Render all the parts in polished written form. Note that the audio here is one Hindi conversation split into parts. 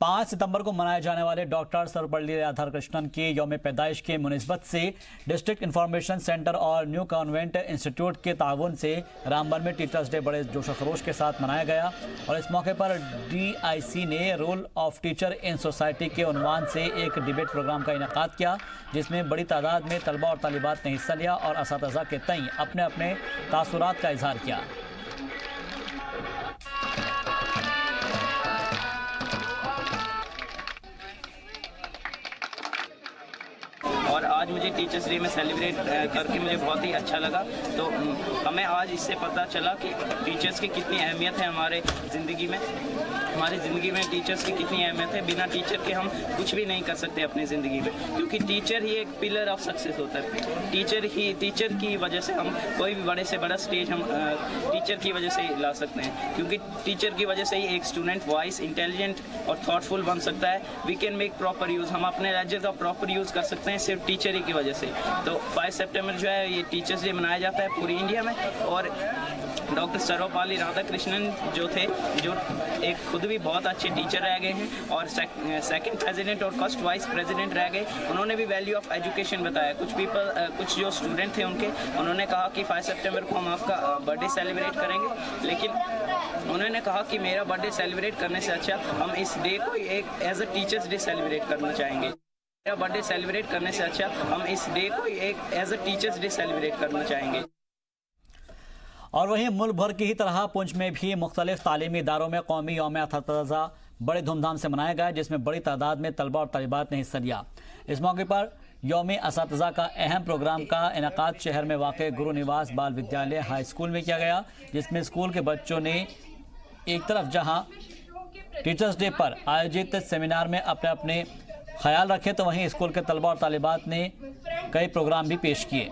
5 सितंबर को मनाए जाने वाले डॉक्टर सर्वपल्ली राधाकृष्णन की यौम पैदाइश के मुनिसबत से डिस्ट्रिक्ट इंफॉर्मेशन सेंटर और न्यू कॉन्वेंट इंस्टीट्यूट के ताउन से रामबन में टीचर्स डे बड़े जोश खरोश के साथ मनाया गया और इस मौके पर DIC ने role of teacher in society के उन्वान से एक डिबेट प्रोग्राम का इनेकाद किया, जिसमें बड़ी तादाद में तलबा और तालिबात ने हिस्सा लिया और असातिज़ा के तई अपने अपने तासुरात का इजहार किया। और आज मुझे टीचर्स डे में सेलिब्रेट करके मुझे बहुत ही अच्छा लगा। तो हमें आज इससे पता चला कि टीचर्स की कितनी अहमियत है हमारे ज़िंदगी में टीचर्स की कितनी अहमियत है। बिना टीचर के हम कुछ भी नहीं कर सकते अपनी ज़िंदगी में, क्योंकि टीचर ही एक पिलर ऑफ सक्सेस होता है। टीचर की वजह से हम कोई भी बड़े से बड़ा स्टेज हम टीचर की वजह से ही ला सकते हैं, क्योंकि टीचर की वजह से ही एक स्टूडेंट वाइस, इंटेलिजेंट और थॉटफुल बन सकता है। We can make proper use, हम अपने राज्य का प्रॉपर यूज़ कर सकते हैं सिर्फ टीचर ही की वजह से। तो 5 सितंबर जो है ये टीचर्स डे मनाया जाता है पूरी इंडिया में। और डॉक्टर सर्वपल्ली राधाकृष्णन जो एक खुद भी बहुत अच्छे टीचर रह गए हैं और सेकंड प्रेसिडेंट और फर्स्ट वाइस प्रेसिडेंट रह गए। उन्होंने भी वैल्यू ऑफ एजुकेशन बताया। कुछ जो स्टूडेंट थे उन्होंने कहा कि 5 सितंबर को हम आपका बर्थडे सेलिब्रेट करेंगे, लेकिन उन्होंने कहा कि मेरा बर्थडे सेलिब्रेट करने से अच्छा हम इस डे को एक as a teachers day celebrate करना चाहेंगे। मेरा बर्थडे सेलिब्रेट करने से अच्छा हम इस डे को एक as a teachers day celebrate करना चाहेंगे। और वहीं मुल्क भर की ही तरह पुंछ में भी मुख्तलिफ तालीमी इदारों में कौमी यौम असातिज़ा बड़े धूमधाम से मनाया गया, जिसमें बड़ी तादाद में तलबा और तालिबात ने हिस्सा लिया। इस मौके पर यौम असातिज़ा का अहम प्रोग्राम का इनेकाद शहर में वाक़ गुरु निवास बाल विद्यालय हाई स्कूल में किया गया, जिसमें स्कूल के बच्चों ने एक तरफ जहां टीचर्स डे पर आयोजित सेमिनार में अपने अपने ख्याल रखे, तो वहीं स्कूल के तलबा और तालिबात ने कई प्रोग्राम भी पेश किए।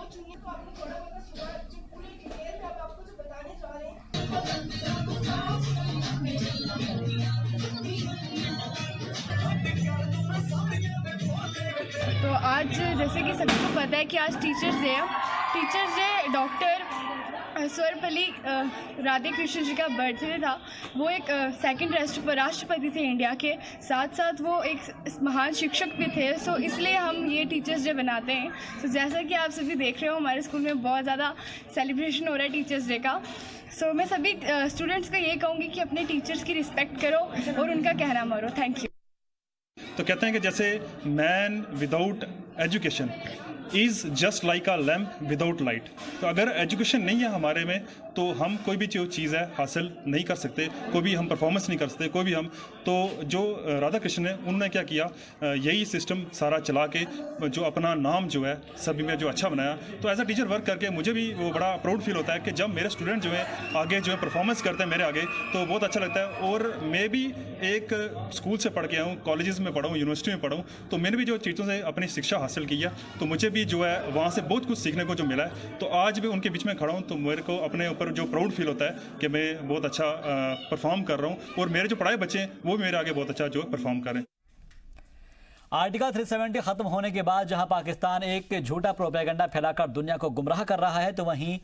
तो आज जैसे कि सभी को पता है कि आज टीचर्स डे है। Teachers day doctor Sarvepalli Radhakrishnan ji का बर्थडे था। वो एक सेकंड राष्ट्रपति थे इंडिया के, साथ साथ वो एक महान शिक्षक भी थे। सो इसलिए हम ये टीचर्स डे बनाते हैं। सो जैसा कि आप सभी देख रहे हो, हमारे स्कूल में बहुत ज़्यादा सेलिब्रेशन हो रहा है टीचर्स डे का। सो मैं सभी स्टूडेंट्स को ये कहूँगी कि अपने टीचर्स की रिस्पेक्ट करो और उनका कहना मानो। Thank you. तो कहते हैं कि जैसे man without education is just like a lamp without light. तो अगर एजुकेशन नहीं है हमारे में तो हम कोई भी जो चीज़ है हासिल नहीं कर सकते, कोई भी हम परफॉर्मेंस नहीं कर सकते, कोई भी हम। तो जो राधा कृष्ण है उन्होंने क्या किया, यही सिस्टम सारा चला के जो अपना नाम जो है सभी में जो अच्छा बनाया। तो एज अ टीचर वर्क करके मुझे भी वो बड़ा प्राउड फील होता है कि जब मेरे स्टूडेंट जो है आगे जो है परफॉर्मेंस करते हैं मेरे आगे, तो बहुत अच्छा लगता है। और मैं भी एक स्कूल से पढ़ के आया हूँ, कॉलेजेस में पढ़ा हूँ, यूनिवर्सिटी में पढ़ा हूँ, तो मैंने भी जो चीज़ों से अपनी शिक्षा हासिल की है, तो मुझे भी जो है वहाँ से बहुत कुछ सीखने को जो मिला है। तो आज भी उनके बीच में खड़ा हूँ तो मेरे को अपने ऊपर जो प्राउड फील होता है कि मैं बहुत अच्छा परफॉर्म कर रहा हूँ और मेरे जो पढ़ाए बच्चे हैं वो भी मेरे आगे बहुत अच्छा जो परफॉर्म कर रहे हैं। आर्टिकल 370 खत्म होने के बाद जहां पाकिस्तान एक झूठा प्रोपेगेंडा फैलाकर दुनिया को गुमराह कर रहा है, तो वहीं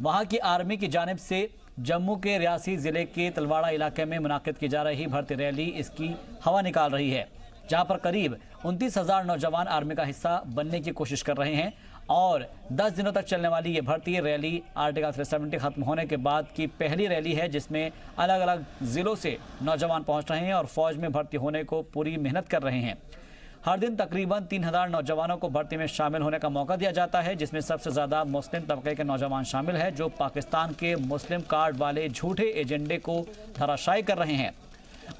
वहां की आर्मी की जानिब से जम्मू के रियासी जिले के तलवाड़ा इलाके में मुनाकिद की जा रही भर्ती रैली इसकी हवा निकाल रही है, जहां पर करीब 29,000 नौजवान आर्मी का हिस्सा बनने की कोशिश कर रहे हैं। और 10 दिनों तक चलने वाली ये भर्ती रैली आर्टिकल 370 खत्म होने के बाद की पहली रैली है, जिसमें अलग अलग ज़िलों से नौजवान पहुंच रहे हैं और फौज में भर्ती होने को पूरी मेहनत कर रहे हैं। हर दिन तकरीबन 3,000 नौजवानों को भर्ती में शामिल होने का मौका दिया जाता है, जिसमें सबसे ज़्यादा मुस्लिम तबके के नौजवान शामिल हैं, जो पाकिस्तान के मुस्लिम कार्ड वाले झूठे एजेंडे को धराशायी कर रहे हैं।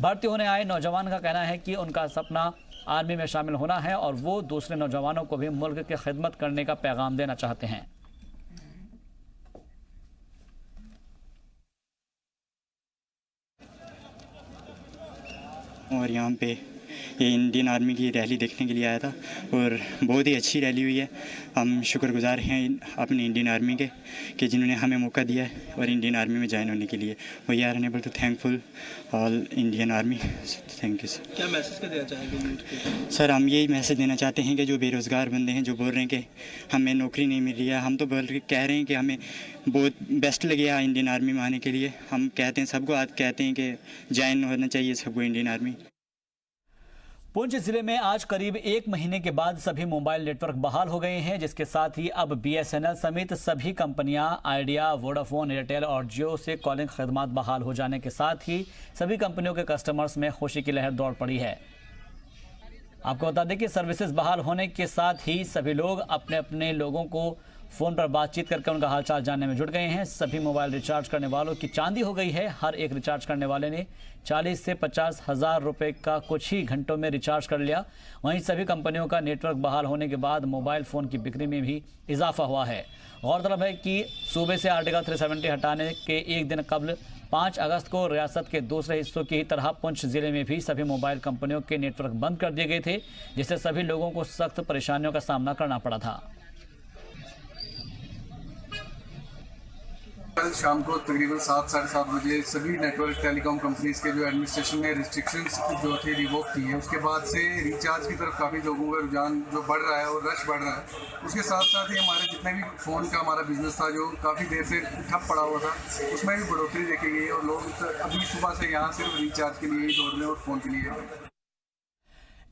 भर्ती होने आए नौजवान का कहना है कि उनका सपना आर्मी में शामिल होना है और वो दूसरे नौजवानों को भी मुल्क की खिदमत करने का पैगाम देना चाहते हैं। और यहाँ पे ये इंडियन आर्मी की रैली देखने के लिए आया था और बहुत ही अच्छी रैली हुई है। हम शुक्रगुजार हैं अपनी इंडियन आर्मी के कि जिन्होंने हमें मौका दिया है और इंडियन आर्मी में ज्वाइन होने के लिए। We are unable to thankful all Indian army. Thank you sir. क्या मैसेज क्या देना चाहेंगे सर? हम यही मैसेज देना चाहते हैं कि जो बेरोज़गार बंदे हैं जो बोल रहे हैं कि हमें नौकरी नहीं मिल रही है, हम तो कह रहे हैं कि हमें बहुत बेस्ट लगे इंडियन आर्मी में आने के लिए। हम कहते हैं सबको आज कहते हैं कि ज्वाइन होना चाहिए सबको इंडियन आर्मी। पुंछ जिले में आज करीब 1 महीने के बाद सभी मोबाइल नेटवर्क बहाल हो गए हैं, जिसके साथ ही अब BSNL समेत सभी कंपनियां आइडिया, वोडाफोन, एयरटेल और जियो से कॉलिंग खदमात बहाल हो जाने के साथ ही सभी कंपनियों के कस्टमर्स में खुशी की लहर दौड़ पड़ी है। आपको बता दें कि सर्विसेज बहाल होने के साथ ही सभी लोग अपने अपने लोगों को फ़ोन पर बातचीत करके उनका हालचाल जानने में जुट गए हैं। सभी मोबाइल रिचार्ज करने वालों की चांदी हो गई है। हर एक रिचार्ज करने वाले ने 40 से 50 हज़ार रुपये का कुछ ही घंटों में रिचार्ज कर लिया। वहीं सभी कंपनियों का नेटवर्क बहाल होने के बाद मोबाइल फ़ोन की बिक्री में भी इजाफा हुआ है। गौरतलब है कि सूबे से आर्टिकल 370 हटाने के एक दिन कबल 5 अगस्त को रियासत के दूसरे हिस्सों की ही तरह पुंछ जिले में भी सभी मोबाइल कंपनियों के नेटवर्क बंद कर दिए गए थे, जिससे सभी लोगों को सख्त परेशानियों का सामना करना पड़ा था। कल शाम को तकरीबन 7 साढ़े 7 बजे सभी नेटवर्क टेलीकॉम कंपनीज के जो एडमिनिस्ट्रेशन ने रिस्ट्रिक्शंस जो थे रिवोक की है, उसके बाद से रिचार्ज की तरफ काफ़ी लोगों का रुझान जो बढ़ रहा है और रश बढ़ रहा है। उसके साथ साथ ही हमारे जितने भी फ़ोन का हमारा बिजनेस था जो काफ़ी देर से ठप पड़ा हुआ था, उसमें भी बढ़ोतरी देखी गई है और लोग अभी सुबह से यहाँ सिर्फ रिचार्ज के लिए ही दौड़ रहे हैं और फ़ोन के लिए।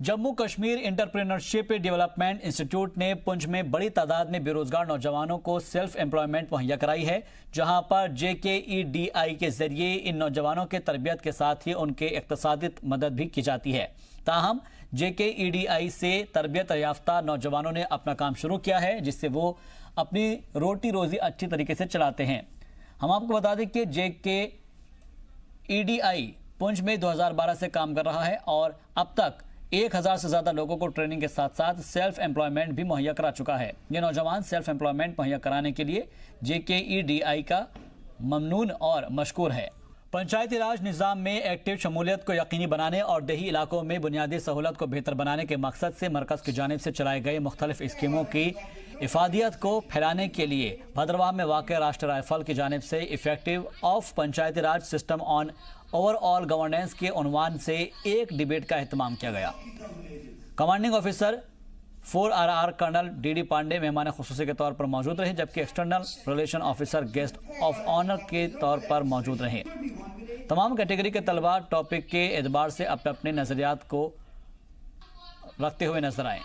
Jammu Kashmir entrepreneurship development institute ने पुंछ में बड़ी तादाद में बेरोजगार नौजवानों को सेल्फ एम्प्लॉयमेंट मुहैया कराई है, जहां पर JKEDI के जरिए इन नौजवानों के तरबियत के साथ ही उनके इक्तसादी मदद भी की जाती है। ताहम JKEDI से तरबियत याफ्ता नौजवानों ने अपना काम शुरू किया है, जिससे वो अपनी रोटी रोजी अच्छी तरीके से चलाते हैं। हम आपको बता दें कि JKEDI पुंछ में 2012 से काम कर रहा है और अब तक 1000 से ज़्यादा लोगों को ट्रेनिंग के साथ साथ सेल्फ एम्प्लॉयमेंट भी मुहैया करा चुका है। ये नौजवान सेल्फ एम्प्लॉयमेंट मुहैया कराने के लिए JKEDI का ममनून और मशकूर है। पंचायती राज निज़ाम में एक्टिव शमूलियत को यकीनी बनाने और देही इलाकों में बुनियादी सहूलत को बेहतर बनाने के मकसद से मरकज़ की जानिब से चलाए गए मुख्तलिफ स्कीमों की इफादियत को फैलाने के लिए भद्रवाह में वाक़ राष्ट्र राइफल की जानिब से effective of panchayati raj system on overall governance के उन्वान से एक डिबेट का एहतमाम किया गया। Commanding officer 4RR colonel DD Pande मेहमान खुसूसी के तौर पर मौजूद रहे, जबकि external relation officer guest of honour के तौर पर मौजूद रहे। तमाम कैटेगरी के तलबा टॉपिक के एतबार से अपने अपने नजरियात को रखते हुए नजर आए।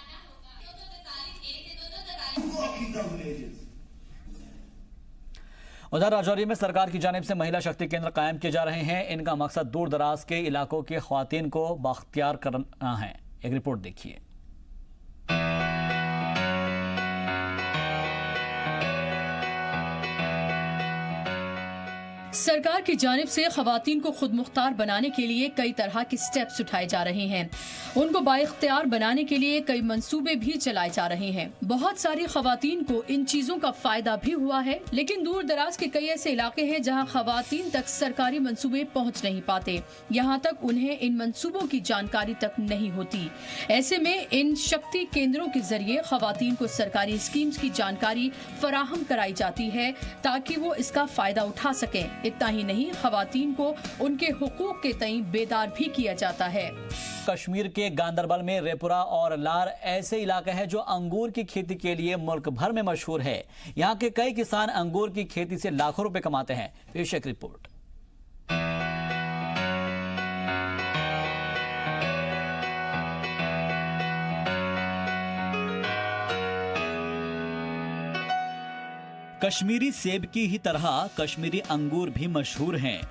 उधर राजौरी में सरकार की जानिब से महिला शक्ति केंद्र कायम किए जा रहे हैं। इनका मकसद दूर दराज के इलाकों की ख्वातीन को बाख्तियार करना है। एक रिपोर्ट देखिए। सरकार की जानिब से खवातीन को खुद मुख्तार बनाने के लिए कई तरह के स्टेप्स उठाए जा रहे हैं। उनको बाइख्तियार बनाने के लिए कई मंसूबे भी चलाए जा रहे हैं। बहुत सारी खवातीन को इन चीजों का फायदा भी हुआ है, लेकिन दूर दराज के कई ऐसे इलाके हैं जहां खवातीन तक सरकारी मंसूबे पहुंच नहीं पाते। यहां तक उन्हें इन मंसूबों की जानकारी तक नहीं होती। ऐसे में इन शक्ति केंद्रों के जरिए खवातीन को सरकारी स्कीम्स की जानकारी फराहम कराई जाती है ताकि वो इसका फायदा उठा सकें। इतना ही नहीं, खवातीन को उनके हुकूक के तई बेदार भी किया जाता है। कश्मीर के गांदरबल में रेपुरा और लार ऐसे इलाके हैं जो अंगूर की खेती के लिए मुल्क भर में मशहूर है। यहाँ के कई किसान अंगूर की खेती से लाखों रुपए कमाते हैं। पेश एक रिपोर्ट। कश्मीरी सेब की ही तरह कश्मीरी अंगूर भी मशहूर हैं।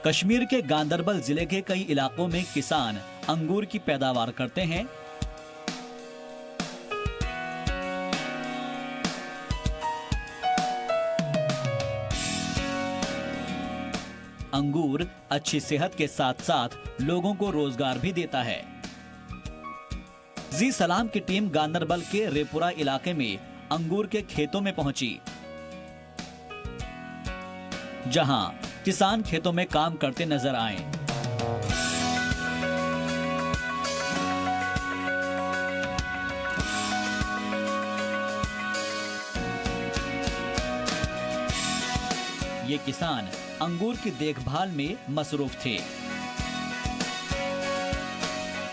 कश्मीर के गांदरबल जिले के कई इलाकों में किसान अंगूर की पैदावार करते हैं। अंगूर अच्छी सेहत के साथ साथ लोगों को रोजगार भी देता है। जी सलाम की टीम गांदरबल के रेपुरा इलाके में अंगूर के खेतों में पहुंची, जहां किसान खेतों में काम करते नजर आए। ये किसान अंगूर की देखभाल में मसरूफ थे।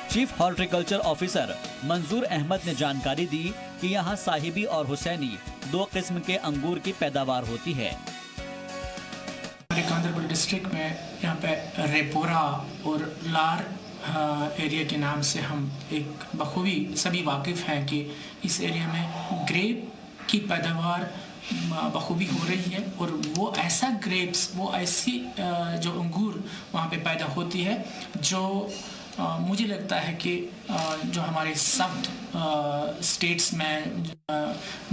चीफ हॉर्टिकल्चर ऑफिसर मंजूर अहमद ने जानकारी दी कि यहाँ साहिबी और हुसैनी 2 किस्म के अंगूर की पैदावार होती है। हमारे गांधरबल डिस्ट्रिक्ट में यहाँ पे रेपोरा और लार एरिया के नाम से हम एक बखूबी सभी वाकिफ़ हैं कि इस एरिया में ग्रेप की पैदावार बखूबी हो रही है और वो ऐसा ग्रेप्स, वो ऐसी जो अंगूर वहाँ पे पैदा होती है जो मुझे लगता है कि जो हमारे साउथ स्टेट्स में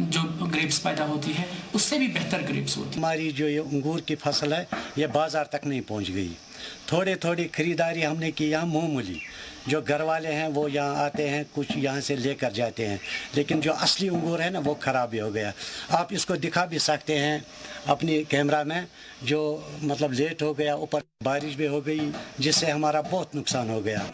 जो ग्रेप्स पैदा होती है उससे भी बेहतर ग्रेप्स होती है। हमारी जो ये अंगूर की फसल है ये बाज़ार तक नहीं पहुँच गई। थोड़ी ख़रीदारी हमने की यहाँ मामूली, जो घर वाले हैं वो यहाँ आते हैं, कुछ यहाँ से लेकर जाते हैं, लेकिन जो असली अंगूर है ना वो ख़राब ही हो गया। आप इसको दिखा भी सकते हैं अपनी कैमरा में, जो मतलब लेट हो गया, ऊपर बारिश भी हो गई जिससे हमारा बहुत नुकसान हो गया।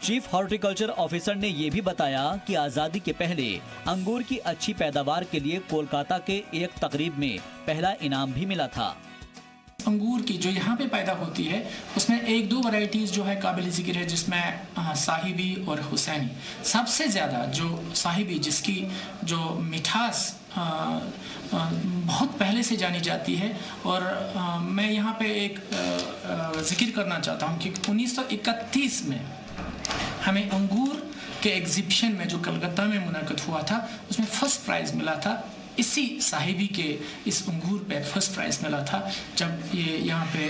चीफ हॉर्टिकल्चर ऑफिसर ने ये भी बताया कि आज़ादी के पहले अंगूर की अच्छी पैदावार के लिए कोलकाता के एक तकरीब में पहला इनाम भी मिला था। अंगूर की जो यहाँ पे पैदा होती है उसमें एक दो वैरायटीज़ जो है काबिल ज़िक्र है, जिसमें साहिबी और हुसैनी सबसे ज़्यादा, जो साहिबी जिसकी जो मिठास बहुत पहले से जानी जाती है। और मैं यहाँ पे एक ज़िक्र करना चाहता हूँ कि 1931 में हमें अंगूर के एग्ज़िबिशन में जो कलकत्ता में मुनक़द हुआ था उसमें फ़र्स्ट प्राइज़ मिला था। इसी साहिबी के इस अंगूर पे फर्स्ट प्राइज़ मिला था जब ये यहाँ पे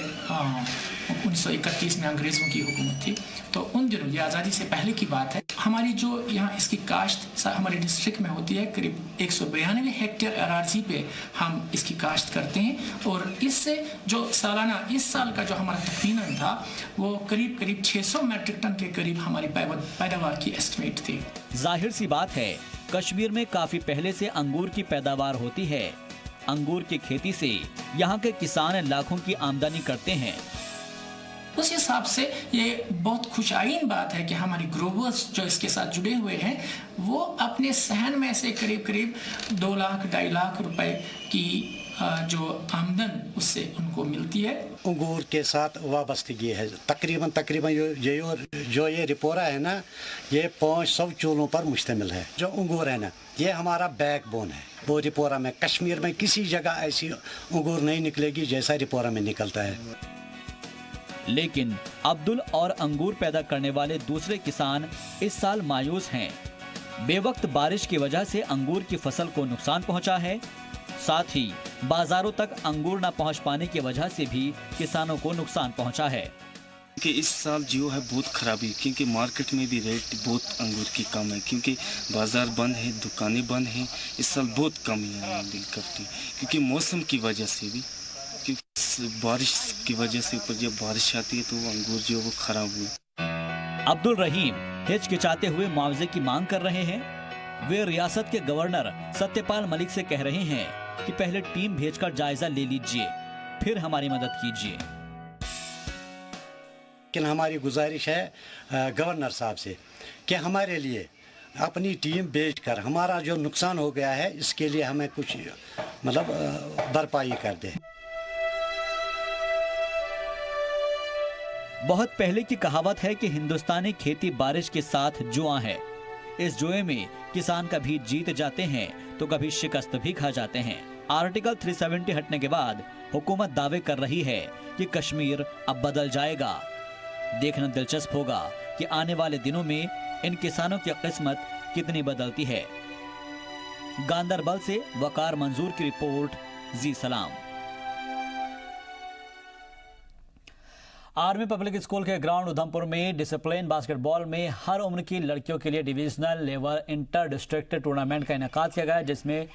1931 में अंग्रेज़ों की हुकूमत थी। तो उन दिनों, ये आज़ादी से पहले की बात है, हमारी जो यहाँ इसकी काश्त हमारे डिस्ट्रिक्ट में होती है, करीब 192 हेक्टेयर अराज़ी पे हम इसकी काश्त करते हैं। और इससे जो सालाना इस साल का जो हमारा तकरीबन था वो करीब 600 मैट्रिक टन के करीब हमारी पैदावार की एस्टिमेट थी। जाहिर सी बात है, कश्मीर में काफी पहले से अंगूर की पैदावार होती है। अंगूर की खेती से यहाँ के किसान लाखों की आमदनी करते हैं। उस हिसाब से ये बहुत खुशाइन बात है कि हमारी ग्रोवर्स जो इसके साथ जुड़े हुए हैं वो अपने सहन में से करीब 2 लाख 2.5 लाख रुपए की जो आमदन उससे उनको मिलती है। अंगूर के साथ वाबस्तगी है तकरीबन जो ये रिपोरा है ना, ये 500 चूलों पर मुश्तमिल है। जो अंगूर है ना, ये हमारा बैकबोन है। वो रिपोरा में, कश्मीर में किसी जगह ऐसी अंगूर नहीं निकलेगी जैसा रिपोरा में निकलता है। लेकिन अब्दुल और अंगूर पैदा करने वाले दूसरे किसान इस साल मायूस हैं। बेवक्त बारिश की वजह से अंगूर की फसल को नुकसान पहुंचा है, साथ ही बाजारों तक अंगूर न पहुंच पाने की वजह से भी किसानों को नुकसान पहुंचा है। कि इस साल जो है बहुत खराबी, क्योंकि मार्केट में भी रेट बहुत अंगूर की कम है, क्योंकि बाज़ार बंद है, दुकानें बंद हैं। इस साल बहुत कम है बिल्कुल, क्योंकि मौसम की वजह से भी, क्योंकि बारिश की वजह से ऊपर जब बारिश आती है तो अंगूर जो वो खराब हुए। अब्दुल रहीम हिचकिचाते हुए मुआवजे की मांग कर रहे हैं। वे रियासत के गवर्नर सत्यपाल मलिक से कह रहे हैं कि पहले टीम भेजकर जायजा ले लीजिए, फिर हमारी मदद कीजिए। लेकिन हमारी गुजारिश है गवर्नर साहब से कि हमारे लिए अपनी टीम भेजकर हमारा जो नुकसान हो गया है इसके लिए हमें कुछ मतलब भरपाई कर दे। बहुत पहले की कहावत है कि हिंदुस्तानी खेती बारिश के साथ जुआ है। इस जुए में किसान कभी जीत जाते हैं तो कभी शिकस्त भी खा जाते हैं। आर्टिकल 370 हटने के बाद हुकूमत दावे कर रही है कि कश्मीर अब बदल जाएगा। देखना दिलचस्प होगा कि आने वाले दिनों में इन किसानों की किस्मत कितनी बदलती है। गांदरबल से वकार मंजूर की रिपोर्ट, जी सलाम। आर्मी पब्लिक स्कूल के ग्राउंड उधमपुर में डिसिप्लिन बास्केटबॉल में हर उम्र की लड़कियों के लिए divisional level inter district tournament का इनेकाद किया गया, जिसमें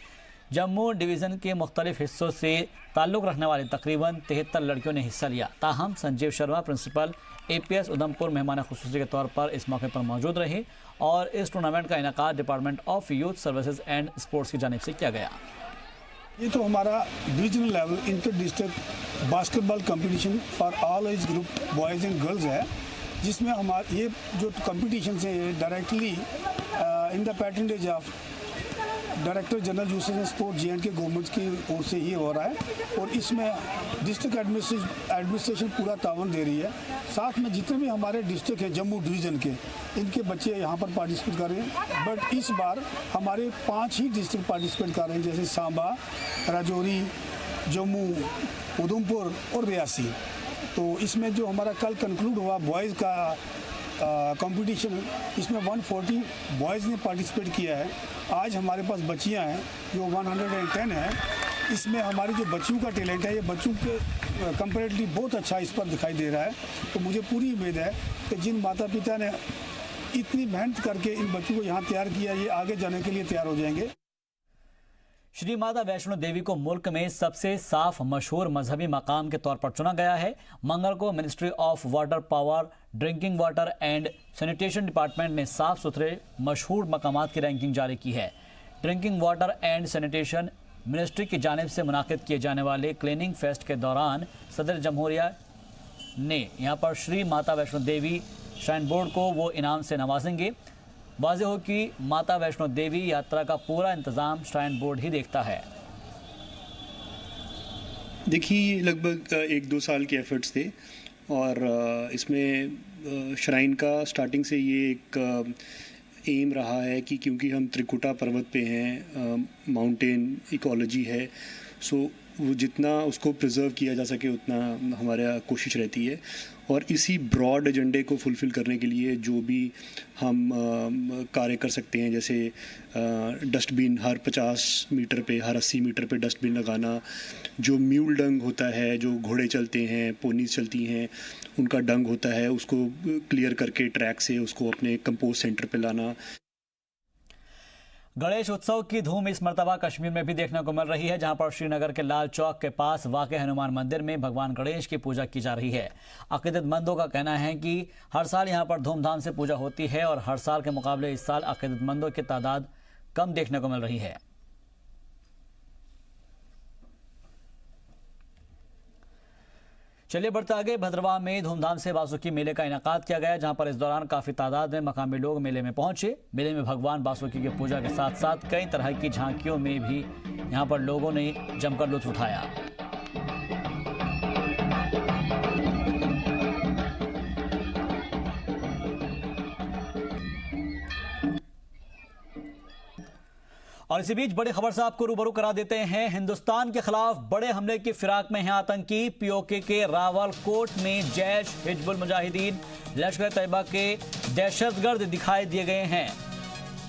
जम्मू डिवीज़न के मुख्तलिफ हिस्सों से ताल्लुक़ रखने वाली तकरीबन 73 लड़कियों ने हिस्सा लिया। ताहम संजीव शर्मा प्रिंसिपल APS उधमपुर मेहमान खुसूसी के तौर पर इस मौके पर मौजूद रहे और इस टूर्नामेंट का इनेकाद department of youth services and sports की जानिब से किया गया। ये तो हमारा divisional level inter district basketball competition for all age group boys and girls है, जिसमें हमारे ये जो कंपटीशन है directly in the patronage of director general youth and sports J&K government की ओर से ये हो रहा है और इसमें डिस्ट्रिक्ट एडमिनिस्ट्रेशन पूरा तावन दे रही है। साथ में जितने भी हमारे डिस्ट्रिक्ट है जम्मू डिवीज़न के, इनके बच्चे यहाँ पर पार्टिसिपेट कर रहे हैं। बट इस बार हमारे 5 ही डिस्ट्रिक्ट पार्टिसिपेट कर रहे हैं, जैसे सांबा, राजौरी, जम्मू, उधमपुर और रियासी। तो इसमें जो हमारा कल कंक्लूड हुआ बॉयज़ का कंपटीशन, इसमें 140 बॉयज़ ने पार्टिसिपेट किया है। आज हमारे पास बच्चियां हैं जो 110 है। इसमें हमारी जो बच्चियों का टैलेंट है, ये बच्चों के कंपैरेटिवली बहुत अच्छा इस पर दिखाई दे रहा है। तो मुझे पूरी उम्मीद है कि जिन माता पिता ने इतनी मेहनत करके इन बच्चों को यहाँ तैयार किया, ये आगे जाने के लिए तैयार हो जाएंगे। श्री माता वैष्णो देवी को मुल्क में सबसे साफ मशहूर मजहबी मकाम के तौर पर चुना गया है। मंगल को ministry of water power, drinking water and sanitation department ने साफ सुथरे मशहूर मकामात की रैंकिंग जारी की है। Drinking water and sanitation ministry की जानिब से मुनाकिद किए जाने वाले क्लीनिंग फेस्ट के दौरान सदर जमहूरिया ने यहाँ पर श्री माता वैष्णो देवी श्राइन बोर्ड को वो इनाम से नवाजेंगे। वाज़ेह हो कि माता वैष्णो देवी यात्रा का पूरा इंतज़ाम श्राइन बोर्ड ही देखता है। देखिए, लगभग 1-2 साल के एफर्ट्स थे और इसमें श्राइन का स्टार्टिंग से ये एक एम रहा है कि क्योंकि हम त्रिकुटा पर्वत पे हैं, माउंटेन इकोलॉजी है, सो वो जितना उसको प्रिजर्व किया जा सके उतना हमारा कोशिश रहती है। और इसी ब्रॉड एजेंडे को फुलफ़िल करने के लिए जो भी हम कार्य कर सकते हैं, जैसे डस्टबिन हर 50 मीटर पे, हर 80 मीटर पे डस्टबिन लगाना, जो म्यूल डंग होता है, जो घोड़े चलते हैं, पोनीज चलती हैं, उनका डंग होता है, उसको क्लियर करके ट्रैक से उसको अपने कंपोस्ट सेंटर पे लाना। गणेश उत्सव की धूम इस मर्तबा कश्मीर में भी देखने को मिल रही है, जहां पर श्रीनगर के लाल चौक के पास वाक़ हनुमान मंदिर में भगवान गणेश की पूजा की जा रही है। अक़ीदतमंदों का कहना है कि हर साल यहां पर धूमधाम से पूजा होती है और हर साल के मुकाबले इस साल अक़ीदतमंदों की तादाद कम देखने को मिल रही है। चलिए बढ़ते आगे। भद्रवाह में धूमधाम से बासुकी मेले का इनेकाद किया गया, जहां पर इस दौरान काफी तादाद में मकामी लोग मेले में पहुंचे। मेले में भगवान बासुकी की पूजा के साथ साथ कई तरह की झांकियों में भी यहां पर लोगों ने जमकर लुत्फ उठाया। और इसी बीच बड़ी खबर से आपको रूबरू करा देते हैं। हिंदुस्तान के खिलाफ बड़े हमले की फिराक में हैं आतंकी। पीओके के रावलकोट में जैश, हिजबुल मुजाहिदीन, लश्कर तैयबा के दहशतगर्द दिखाई दिए गए हैं।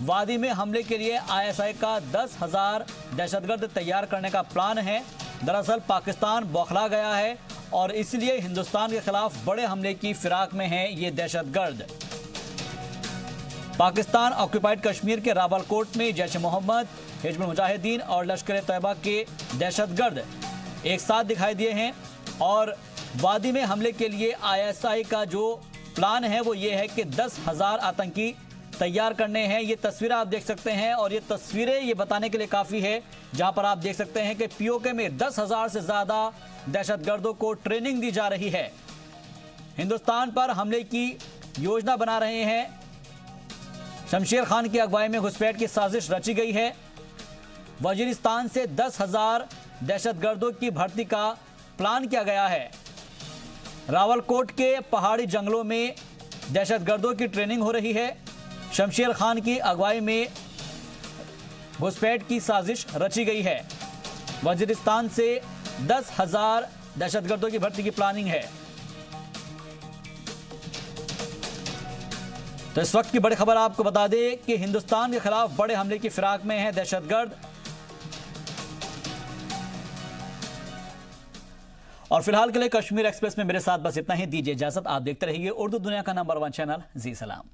वादी में हमले के लिए आईएसआई का 10,000 दहशतगर्द तैयार करने का प्लान है। दरअसल पाकिस्तान बौखला गया है और इसलिए हिंदुस्तान के खिलाफ बड़े हमले की फिराक में हैं ये दहशतगर्द। पाकिस्तान ऑक्यूपाइड कश्मीर के रावलकोट में जैश मोहम्मद, हिजबुल मुजाहिदीन और लश्कर तैयबा के दहशतगर्द एक साथ दिखाई दिए हैं और वादी में हमले के लिए आईएसआई का जो प्लान है वो ये है कि 10,000 आतंकी तैयार करने हैं। ये तस्वीरें आप देख सकते हैं और ये तस्वीरें ये बताने के लिए काफ़ी है, जहां पर आप देख सकते हैं कि पीओके में 10,000 से ज़्यादा दहशतगर्दों को ट्रेनिंग दी जा रही है। हिंदुस्तान पर हमले की योजना बना रहे हैं। शमशेर खान की अगुवाई में घुसपैठ की साजिश रची गई है। वजीरिस्तान से 10,000 दहशतगर्दों की भर्ती का प्लान किया गया है। रावलकोट के पहाड़ी जंगलों में दहशतगर्दों की ट्रेनिंग हो रही है। शमशेर खान की अगुवाई में घुसपैठ की साजिश रची गई है। वजीरिस्तान से 10,000 दहशतगर्दों की भर्ती की प्लानिंग है। तो इस वक्त की बड़ी खबर आपको बता दें कि हिंदुस्तान के खिलाफ बड़े हमले की फिराक में है दहशतगर्द। और फिलहाल के लिए कश्मीर एक्सप्रेस में मेरे साथ बस इतना ही। दीजिए इजाजत। आप देखते रहिए उर्दू दुनिया का नंबर 1 चैनल जी सलाम।